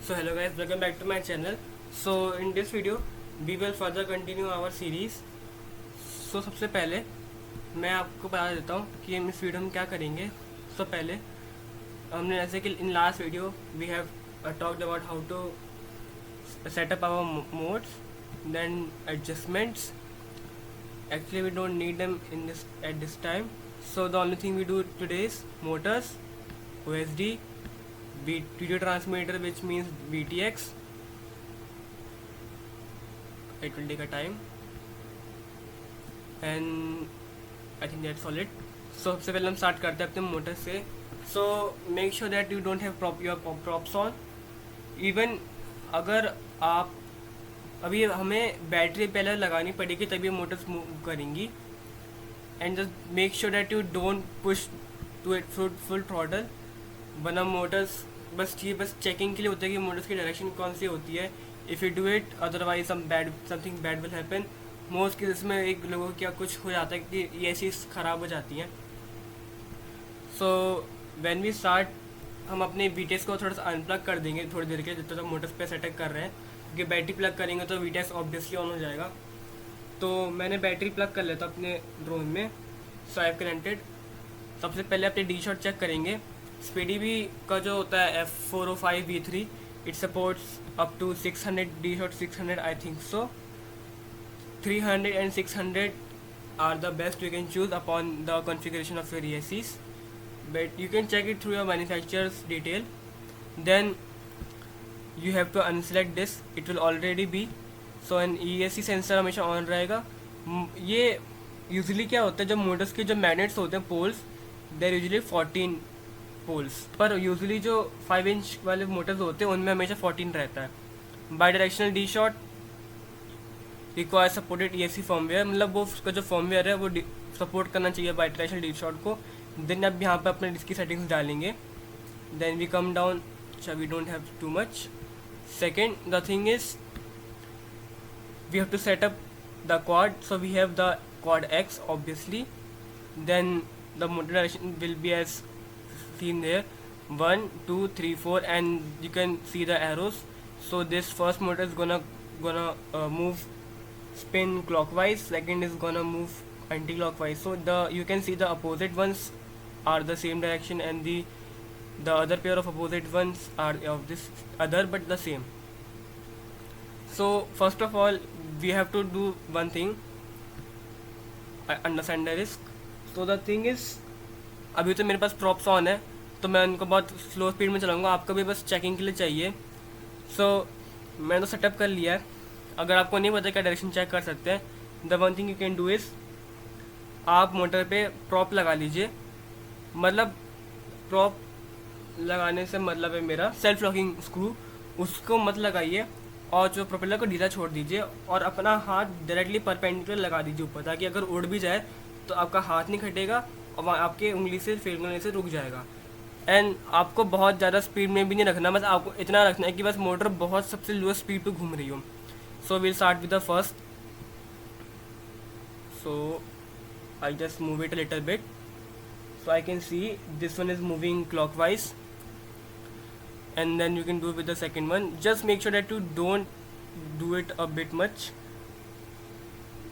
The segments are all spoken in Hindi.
So hello guys, welcome back to my channel. So in this video we will further continue our series. So सबसे पहले मैं आपको बता देता हूँ कि हम इस वीडियो में क्या करेंगे. So पहले हमने जैसे कि in last video we have talked about how to set up our modes, then adjustments. Actually we don't need them in this at this time. So the only thing we do today is motors, OSD, video transmitter, which means VTX. It will take a time, and I think that's all it. So सबसे पहले हम स्टार्ट करते हैं अपने मोटर से. So make sure that you don't have your props on. Even अगर आप अभी हमें बैटरी पहले लगानी पड़ेगी तभी मोटर्स मूव करेंगी. And just make sure that you don't push to it full throttle, वरना मोटर्स बस चेकिंग के लिए होता है कि मोटर्स की डायरेक्शन कौन सी होती है. If you do it otherwise something bad will happen. Most cases में एक लोगों को क्या कुछ हो जाता है कि ये चीज़ ख़राब हो जाती हैं. सो व्हेन वी स्टार्ट हम अपने वीटेक्स को थोड़ा सा अनप्लग कर देंगे थोड़ी देर के, जब तक मोटर्स पे सेटअप कर रहे हैं, क्योंकि बैटरी प्लग करेंगे तो वीटेक्स ऑब्वियसली ऑन हो जाएगा. तो मैंने बैटरी प्लग कर लेता अपने ड्रोन में. सो आई हैव कनेक्टेड. सबसे पहले अपने डी शॉट चेक करेंगे. स्पीडीबी का जो होता है F405V3, it supports up to 600 D shot 600 I think so. 300 and 600 are the best you can choose upon the configuration of your ESCs, but you can check it through your manufacturer's detail. Then you have to unselect this, it will already be. So an ESC sensor हमेशा ऑन रहेगा. ये यूजुअली क्या होता है, जब मोटर्स के जो मैग्नेट्स होते हैं पोल्स, देर यूजुअली 14 पोल्स, पर यूजुअली जो 5 इंच वाले मोटर्स होते हैं उनमें हमेशा 14 रहता है. By directional D shot require supported ESC firmware, मतलब वो उसका जो फॉर्मवेयर है वो सपोर्ट करना चाहिए बाई डायरेक्शनल डी शॉट को. देन अब यहाँ पर अपने इसकी सेटिंग्स डालेंगे. Then we come down, we don't have too much. Second, the thing is we have to set up the quad. So we have the quad X obviously. Then the motor direction will be as seen there, 1 2 3 4, and you can see the arrows. So this first motor is gonna move, spin clockwise. Second is gonna move anti-clockwise. So you can see the opposite ones are the same direction, and the other pair of opposite ones are of this other but the same. So first of all we have to do one thing, understand the risk. So the thing is अभी तो मेरे पास प्रॉप्स ऑन है तो मैं उनको बहुत स्लो स्पीड में चलाऊंगा, आपका भी बस चेकिंग के लिए चाहिए. सो मैंने तो सेटअप कर लिया है. अगर आपको नहीं पता क्या डायरेक्शन चेक कर सकते हैं, the one thing you can do is आप मोटर पे प्रॉप लगा लीजिए. मतलब प्रॉप लगाने से मतलब है मेरा सेल्फ लॉकिंग स्क्रू, उसको मत लगाइए और जो प्रोपेलर को ढीला छोड़ दीजिए और अपना हाथ डायरेक्टली परपेंडिकुलर लगा दीजिए ऊपर, ताकि अगर उड़ भी जाए तो आपका हाथ नहीं खटेगा और आपके उंगली से फिंगरने से रुक जाएगा. एंड आपको बहुत ज़्यादा स्पीड में भी नहीं रखना, बस आपको इतना रखना है कि बस मोटर बहुत सबसे लो स्पीड पे घूम रही हो. So will start with the first. So I just move it a little bit so I can see this one is moving clockwise, and then you can do with the second one. Just make sure that you don't do it a bit much,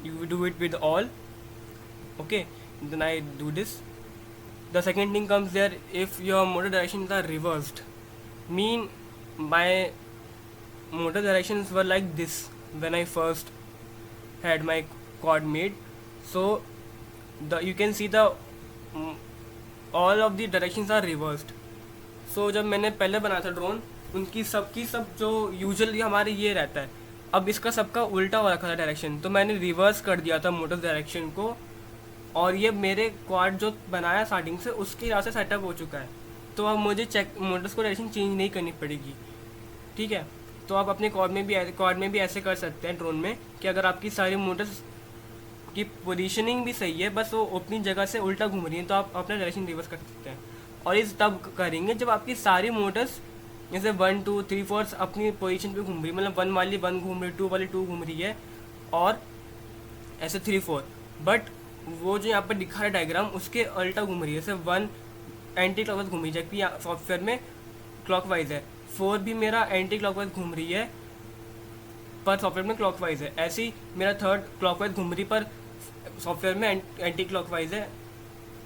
you do it with all. Okay, then I do this. The second thing comes there, if your motor directions are reversed, mean my motor directions were like this when I first had my quad made. So you can see the all of the directions are reversed. So जब मैंने पहले बनाया था ड्रोन, उनकी सब जो यूजुअली हमारे ये रहता है, अब इसका सबका उल्टा हो रखा था डायरेक्शन, तो मैंने रिवर्स कर दिया था मोटर डायरेक्शन को, और ये मेरे क्वाड जो बनाया स्टार्टिंग से उसके हिसाब से सेटअप हो चुका है. तो अब मुझे मोटर्स को डायरेक्शन चेंज नहीं करनी पड़ेगी. ठीक है, तो आप अपने क्वाड में भी ऐसे कर सकते हैं ड्रोन में कि अगर आपकी सारी मोटर्स की पोजीशनिंग भी सही है, बस वो अपनी जगह से उल्टा घूम रही है, तो आप अपना डायरेक्शन रिवर्स कर सकते हैं. और इस तब करेंगे जब आपकी सारी मोटर्स जैसे 1 2 3 4 अपनी पोजीशन पे घूम रही है, मतलब 1 वाली 1 घूम रही है, 2 वाली 2 घूम रही है, और ऐसे 3 4. बट वो जो यहाँ पर दिखा है डायग्राम उसके अल्टा घूम रही है, जैसे 1 एंटी क्लॉकवाइज घूमी, जबकि सॉफ्टवेयर में क्लॉकवाइज है. 4 भी मेरा एंटी क्लॉकवाइज घूम रही है, पर सॉफ्टवेयर में क्लॉकवाइज है। ऐसे ही मेरा 3rd क्लॉकवाइज घूम रही, पर सॉफ्टवेयर में एंटी क्लॉकवाइज है,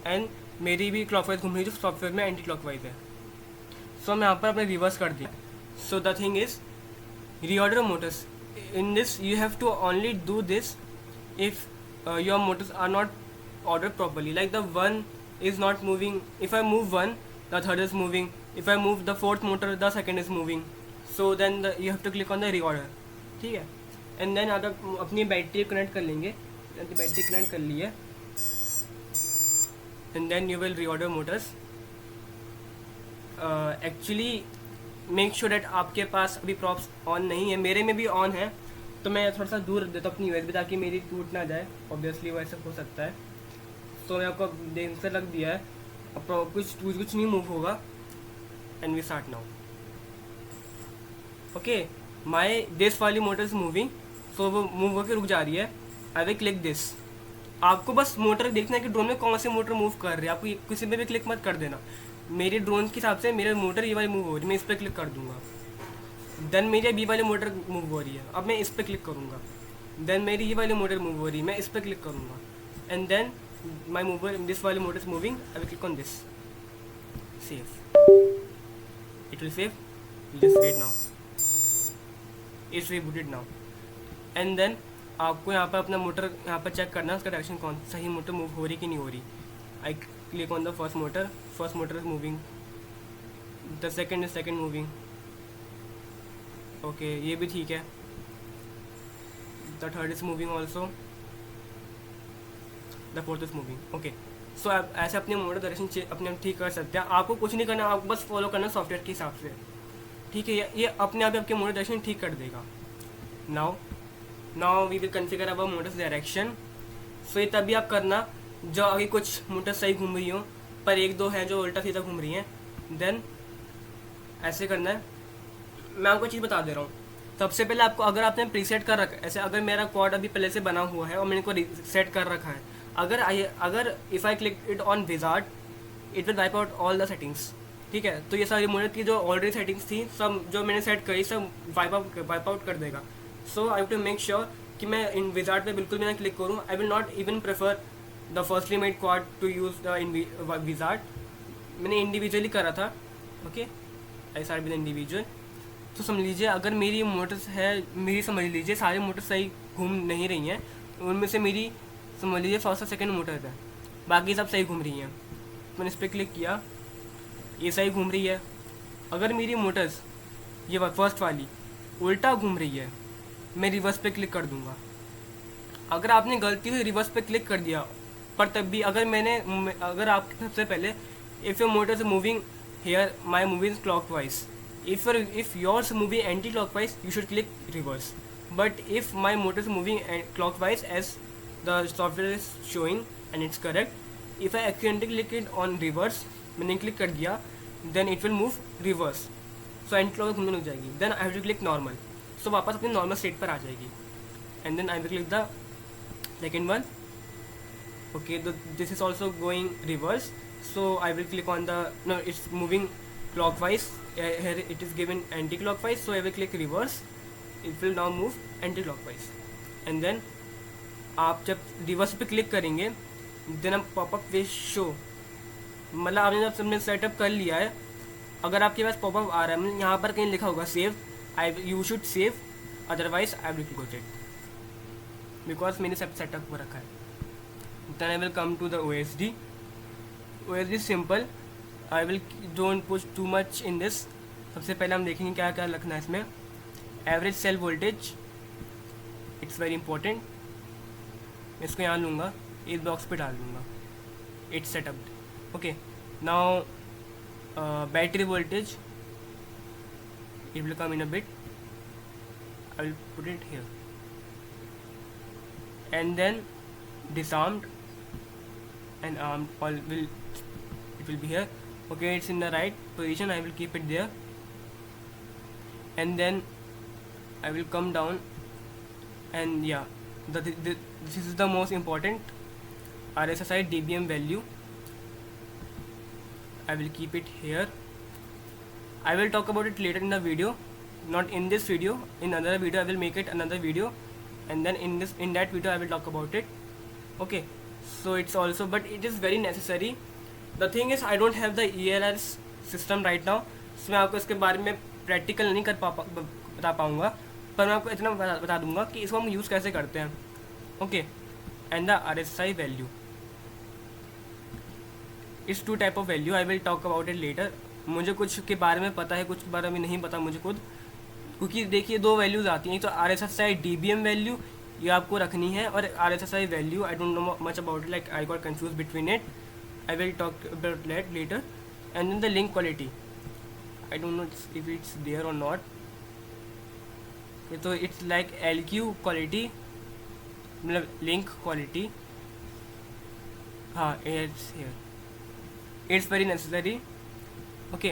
एंड मेरी भी क्लॉकवाइज घूम रही जो सॉफ्टवेयर में एंटी क्लॉकवाइज है। सो मैं यहाँ पर अपने रिवर्स कर दी। So the thing is reorder motors. In this you have to only do this if your motors are not ordered properly, like the one is not moving. If I move one, the third is moving. If I move the 4th motor, the second is moving. So then you have to click on the reorder. ठीक है, एंड देन आप अपनी बैटरी कनेक्ट कर लेंगे। बैटरी कनेक्ट कर ली है, and then you will reorder motors. Actually make sure that आपके पास अभी प्रॉप्स ऑन नहीं है, मेरे में भी ऑन है, तो मैं थोड़ा सा दूर देता हूँ अपनी यूएसबी ताकि मेरी टूट ना जाए। ऑब्वियसली वैसे हो सकता है, तो मैं आपको डेंसर रख दिया है। अब कुछ नहीं मूव होगा, and we start now. Okay, my this वाली मोटर इज मूविंग, सो वो मूव होकर रुक जा रही है। I will click this. आपको बस मोटर देखना है कि ड्रोन में कौन सी मोटर मूव कर रही है, आपको किसी में भी क्लिक मत कर देना। मेरी ड्रोन के हिसाब से मेरे मोटर ये वाली मूव हो रही है, मैं इस पर क्लिक कर दूंगा। देन मेरी बी वाली मोटर मूव हो रही है, अब मैं इस पर क्लिक करूंगा। देन मेरी ये वाली मोटर मूव हो रही है, मैं इस पर क्लिक करूंगा। And then my mover this वाली motor is moving, I will click on this, save. It will save, just wait now, it's rebooted now. And then आपको यहाँ पर अपना मोटर यहाँ पर चेक करना है उसका डायरेक्शन कौन सही मोटर मूव हो रही कि नहीं हो रही। I click on the first motor is moving, the second moving. Okay, ये भी ठीक है। The third is moving also, the fourth is moving. Okay, so आप ऐसे अपने मोटर डायरेक्शन अपने आप ठीक कर सकते हैं। आपको कुछ नहीं करना, आपको बस फॉलो करना सॉफ्टवेयर के हिसाब से, ठीक है। ये अपने आप आपके मोटर डायरेक्शन ठीक कर देगा। Now we will configure our motors direction. So ये तभी आप करना जो आगे कुछ मोटर सही घूम रही हो, पर 1-2 हैं जो उल्टा सीधा घूम रही हैं। देन ऐसे करना है। मैं आपको चीज़ बता दे रहा हूँ। सबसे पहले आपको, अगर आपने प्रीसेट कर रखा है, ऐसे अगर मेरा क्वाड अभी पहले से बना हुआ है और मैंने को सेट कर रखा है, अगर if I click it on wizard, it will wipe out all the settings, ठीक है। तो ये सारी मोटर की जो ऑलरेडी सेटिंग्स थी, सब जो मैंने सेट करी, सब वाइप आउट कर देगा। So I have to make sure कि मैं इन विजार्ड पे बिल्कुल भी ना क्लिक करूँ। I will not even prefer the firstly made quad to use the in wizard. मैंने इंडिविजुअली करा था। Okay, I start with individual. तो समझ लीजिए, अगर मेरी मोटर्स है, मेरी समझ लीजिए सारी मोटर्स सही घूम नहीं रही हैं, उनमें से मेरी समझ लीजिए फर्स्ट और सेकेंड मोटर है, बाकी सब सही घूम रही हैं। मैंने इस पर क्लिक किया, ये सही घूम रही है। अगर मेरी मोटर्स ये फर्स्ट वाली उल्टा घूम रही है, मैं रिवर्स पे क्लिक कर दूंगा। अगर आपने गलती से रिवर्स पे क्लिक कर दिया, पर तब भी अगर आप सबसे पहले, if your Motors moving hair, my moving clockwise, if yours moving anti-clockwise, you should click reverse. But if my motor is moving clockwise as the software is showing and it's correct, if I accidentally click it on reverse, मैंने क्लिक कर दिया, then it will move reverse. So anti-clockwise घूमने लग जाएगी. Then I have to click normal. So वापस अपनी नॉर्मल स्टेट पर आ जाएगी. And then I will click the second one. Okay, this is also going reverse. So I will click on it's moving clockwise. Here it is given anti-clockwise, so I will click reverse. It will now move anti-clockwise. And then आप जब रिवर्स पे क्लिक करेंगे, देन आप पॉपअप विल शो, मतलब आपने जब सबने सेटअप कर लिया है, अगर आपके पास पॉपअप आ रहा है, मतलब यहाँ पर कहीं लिखा होगा save, you should save, otherwise I will close it, because मैंने सब सेटअप हो रखा है. Then I will come to the OSD. OSD simple, I will don't push too much in this. सबसे पहले हम देखेंगे क्या क्या रखना है इसमें. Average cell voltage, it's very important. मैं इसको यहाँ लूँगा, इस बॉक्स पे डाल दूँगा. It's setup. Okay, now battery voltage, it will come in a bit. I will put it here. And then disarmed and armed, it will be here. Okay, it's in the right position, I will keep it there. And then I will come down, and yeah, this is the most important RSSI dBm value. I will keep it here. I will talk about it later in the video, not in this video. In another video I will make it another video, and then in that video I will talk about it. Okay, so it's also, but it is very necessary. The thing is I don't have the ELS system right now, so मैं आपको इसके बारे में प्रैक्टिकल नहीं बता पाऊँगा, पर मैं आपको इतना बता दूंगा कि इसको हम यूज़ कैसे करते हैं. Okay, and the RSI value इस 2 type of value. I will talk about it later. मुझे कुछ के बारे में पता है, कुछ के बारे में नहीं पता मुझे खुद, क्योंकि देखिए 2 वैल्यूज़ आती हैं. तो RSSI DBM वैल्यू ये आपको रखनी है, और RSSI value I don't know much about it, like I got confuse between it. I will talk about that later. And then the link quality, I don't know if it's there or not. तो इट्स लाइक LQ क्वालिटी, मतलब लिंक क्वालिटी. हाँ, it's here. It's very necessary. Okay,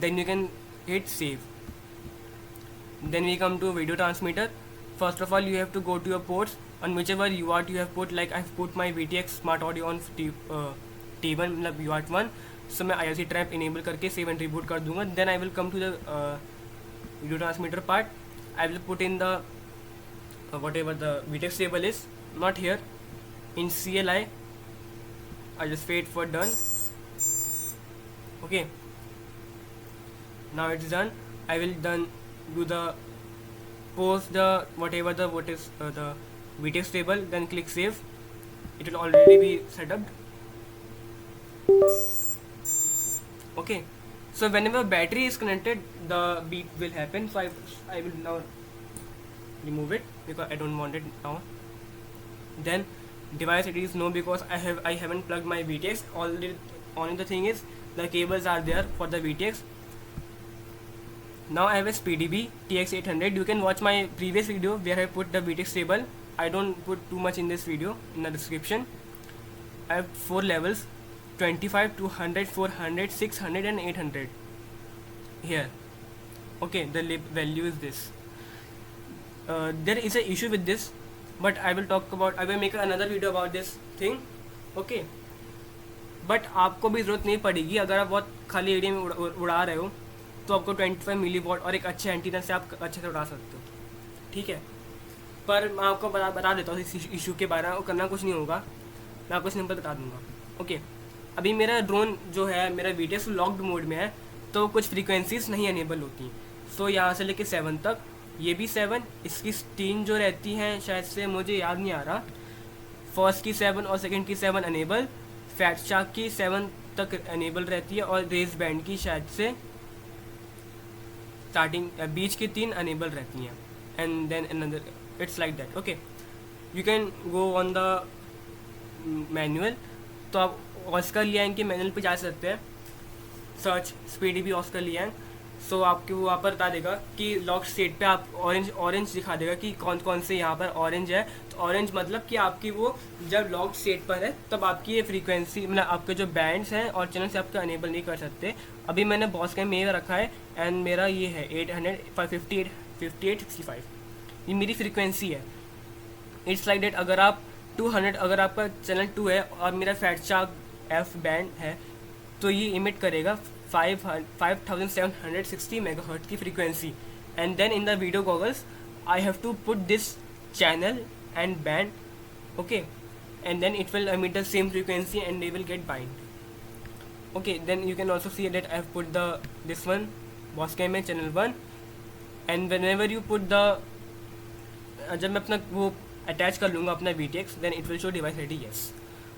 then you can hit save. Then we come to video transmitter. First of all you have to go to your ports on whichever UART you have put. Like I've put my VTX smart audio on T1 मतलब UART 1, so मैं IRC trap enable करके save and reboot कर दूंगा. Then I will come to the video transmitter part. I will put in the whatever the VTX table is, not here, in CLI. I just wait for done. Okay, now it's done. I will do the post the whatever the the VTX table, then click save. It will already be set up. Okay, so whenever battery is connected the beep will happen. So I will now remove it because I don't want it now. Then device it is no, because I haven't plugged my VTX. Only the thing is the cables are there for the VTX. Now I have a SpeeDB TX800. You can watch my previous video where I put the VTX table. I don't put too much in this video in the description. I have 4 levels: 25, 200, 400, 600 and 800 here. Okay, the value is this. There is a issue with this, but I will make another video about this thing. Okay, but आपको भी ज़रूरत नहीं पड़ेगी. अगर आप बहुत खाली एरिया में उड़ा रहे हो तो आपको 25 मिलीवॉट और एक अच्छे एंटीना से आप अच्छे से उड़ा सकते हो. ठीक है, पर मैं आपको बता देता हूँ इस इशू के बारे में. वो करना कुछ नहीं होगा, मैं आपको सिंपल बता दूंगा. ओके, अभी मेरा ड्रोन जो है मेरा VTX लॉक्ड मोड में है, तो कुछ फ्रीक्वेंसीज नहीं अनेबल होती. सो यहाँ से लेके 7 तक, ये भी 7, इसकी 3 जो रहती हैं शायद से, मुझे याद नहीं आ रहा. फर्स्ट की 7 और सेकंड की 7 अनेबल, फैट शार्क की 7 तक अनेबल रहती है, और रेस बैंड की शायद से स्टार्टिंग बीच की 3 अनेबल रहती हैं. And then another, it's like that. Okay, you can go on the manual. तो आप ऑस्कर लियांग के मैनुअल पे जा सकते हैं, सर्च SpeeDB ऑस्कर लियांग. सो आपको वहाँ पर बता देगा कि लॉक स्टेट पे आप ऑरेंज दिखा देगा कि कौन कौन से यहाँ पर ऑरेंज है. तो ऑरेंज मतलब कि आपकी वो जब लॉक स्टेट पर है तब आपकी ये फ्रीक्वेंसी, मतलब आपके जो बैंड्स हैं और चैनल से आपके अनेबल नहीं कर सकते. अभी मैंने बॉस का मेरा रखा है एंड मेरा ये है 800 58 65, ये मेरी फ्रीक्वेंसी है. It's like that. अगर आप 200, अगर आपका चैनल 2 है और मेरा फैट शार्क F बैंड है, तो ये इमिट करेगा 5760 मेगाहर्ट्ज की frequency. And then in the video goggles I have to put this channel and band. Okay, and then it will emit the same frequency and they will get bind. Okay, then you can also see that I have put this one Boscam में channel 1, and whenever you put the जब मैं अपना वो अटैच कर लूँगा अपना VTX, then it will show device ready yes.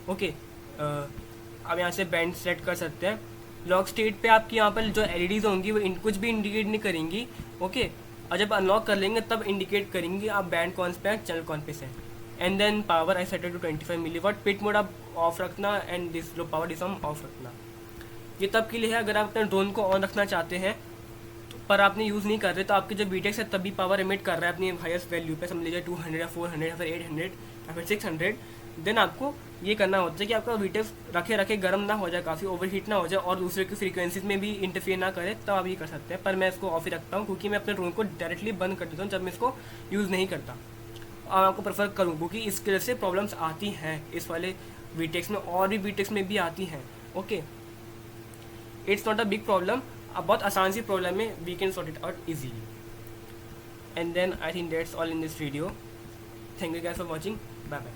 Okay, अब यहाँ से बैंड सेलेक्ट कर सकते हैं. लॉक स्टेट पे आपकी यहाँ पर जो LEDs होंगी वो कुछ भी इंडिकेट नहीं करेंगी. ओके, और जब अनलॉक कर लेंगे तब इंडिकेट करेंगी आप बैंड कौन पे है, चैनल कौन पे से. And then power I set to 25 milliwatt. Pit mode आप ऑफ रखना and this low power disarm off रखना. ये तब के लिए है अगर आप अपने ड्रोन को ऑन रखना चाहते हैं पर आपने यूज़ नहीं कर रहे, तो आपके जो VTX है तभी पावर एमिट कर रहा है अपनी हाईएस्ट वैल्यू पे, समझ लीजिए 200 या 400 या फिर 800 या फिर 600. देन आपको ये करना होता है कि आपका VTX रखे गर्म ना हो जाए, काफ़ी ओवरहीट ना हो जाए और दूसरे की फ्रीक्वेंसीज में भी इंटरफेयर ना करे, तब आप ये कर सकते हैं. पर मैं इसको ऑफ ही रखता हूँ क्योंकि मैं अपने ड्रोन को डायरेक्टली बंद कर देता हूँ जब मैं इसको यूज़ नहीं करता. और आपको प्रेफर करूँ क्योंकि इसकी वजह से प्रॉब्लम्स आती हैं इस वाले VTX में, और भी VTX में भी आती हैं. Okay, it's not a big problem, बहुत आसान सी प्रॉब्लम है, we can sort it out easily. And then I think that's all in this video. Thank you guys for watching. Bye bye.